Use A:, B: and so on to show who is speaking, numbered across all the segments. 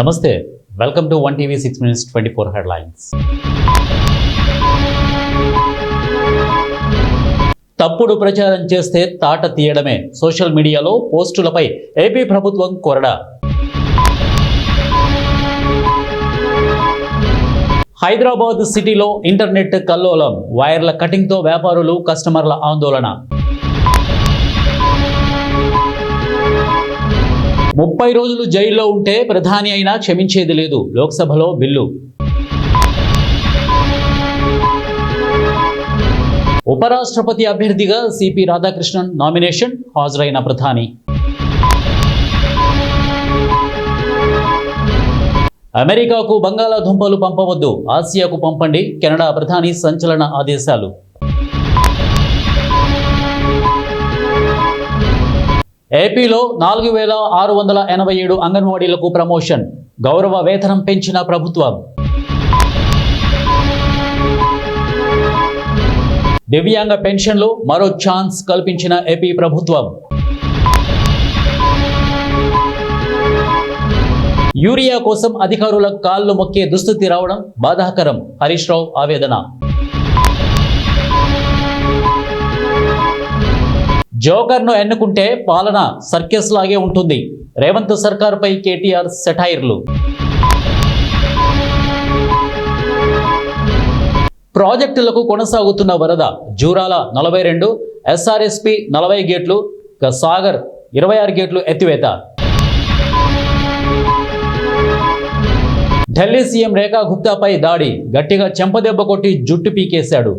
A: నమస్తే, welcome to 1 TV 6 minutes 24 headlines. తప్పుడు ప్రచారం చేస్తే తాట తీయడమే. సోషల్ మీడియాలో పోస్టులపై ఏపీ ప్రభుత్వం కొరడా. హైదరాబాద్ సిటీలో ఇంటర్నెట్ కల్లోలం. వైర్ల కటింగ్తో వ్యాపారులు, కస్టమర్ల ఆందోళన. 30 రోజులు జైల్లో ఉంటే ప్రధాని అయినా క్షమించేది లేదు. లోక్సభలో బిల్లు. ఉపరాష్ట్రపతి అభ్యర్థిగా సిపి రాధాకృష్ణన్ నామినేషన్. హాజరైన ప్రధాని. అమెరికాకు బంగాళాదుంపలు పంపవద్దు, ఆసియాకు పంపండి. కెనడా ప్రధాని సంచలన ఆదేశాలు. ఏపీలో 4687 అంగన్వాడీలకు ప్రమోషన్. గౌరవ వేతనం పెంచిన ప్రభుత్వం. దివ్యాంగ పెన్షన్లు మరో ఛాన్స్ కల్పించిన ఏపీ ప్రభుత్వం. యూరియా కోసం అధికారుల కాళ్లు మొక్కే దుస్థితి రావడం బాధాకరం. హరీష్ రావు ఆవేదన. జోకర్ను ఎన్నుకుంటే పాలన సర్కస్ లాగే ఉంటుంది. రేవంత్ సర్కారుపై కేటీఆర్ సెటైర్లు. ప్రాజెక్టులకు కొనసాగుతున్న వరద. జూరాల 42, ఎస్ఆర్ఎస్పి 40 గేట్లు, సాగర్ 26 గేట్లు ఎత్తివేత. ఢిల్లీ సీఎం రేఖా గుప్తాపై దాడి. గట్టిగా చెంపదెబ్బ కొట్టి జుట్టు పీకేశాడు.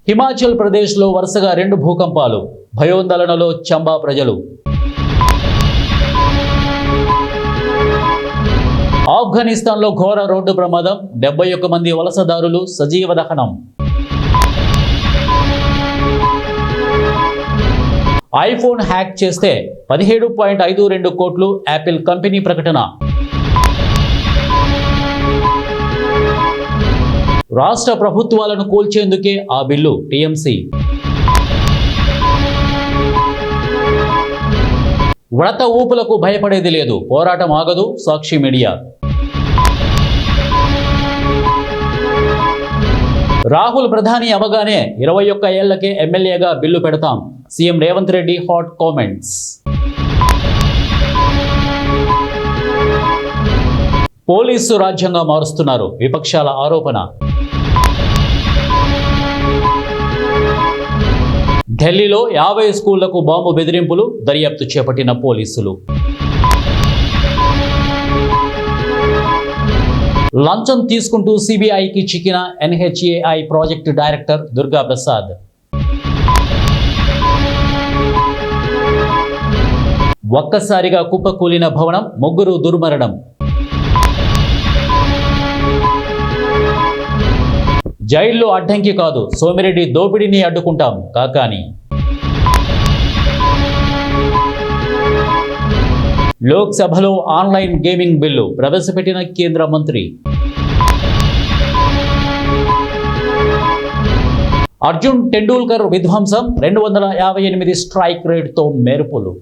A: హిమాచల్ ప్రదేశ్లో వరుసగా 2 భూకంపాలు. భయోందోళనలో చంబా ప్రజలు. ఆఫ్ఘనిస్తాన్లో ఘోర రోడ్డు ప్రమాదం. 71 మంది వలసదారులు సజీవ దహనం. ఐఫోన్ హ్యాక్ చేస్తే 17.52 కోట్లు యాపిల్ కంపెనీ ప్రకటన. రాష్ట్ర ప్రభుత్వాలను కూల్చేందుకే ఆ బిల్లు. టీఎంసీ. వ్రత ఊపులకు భయపడేది లేదు, పోరాటం ఆగదు. సాక్షి మీడియా. రాహుల్ ప్రధాని అవగానే 21 ఏళ్లకే ఎమ్మెల్యేగా బిల్లు పెడతాం. CM Revanth Reddy hot comments. Police రాజ్యంగా మారుస్తున్నారు, విపక్షాల ఆరోపణ. ఢిల్లీలో 50 స్కూళ్లకు బాంబు బెదిరింపులు. దర్యాప్తు చేపట్టిన పోలీసులు. లంచం తీసుకుంటూ సిబిఐకి చిక్కిన NHAI project director Durga Prasad. ఒక్కసారిగా కుప్పకూలిన భవనం, 3 దుర్మరణం. జైల్లో అడ్డంకి కాదు, సోమిరెడ్డి దోపిడీని అడ్డుకుంటాం కాకాని. లోక్సభలో ఆన్లైన్ గేమింగ్ బిల్లు ప్రవేశపెట్టిన కేంద్ర మంత్రి. అర్జున్ టెండూల్కర్ విధ్వంసం. 258 స్ట్రైక్ రేట్తో మెరుపులు.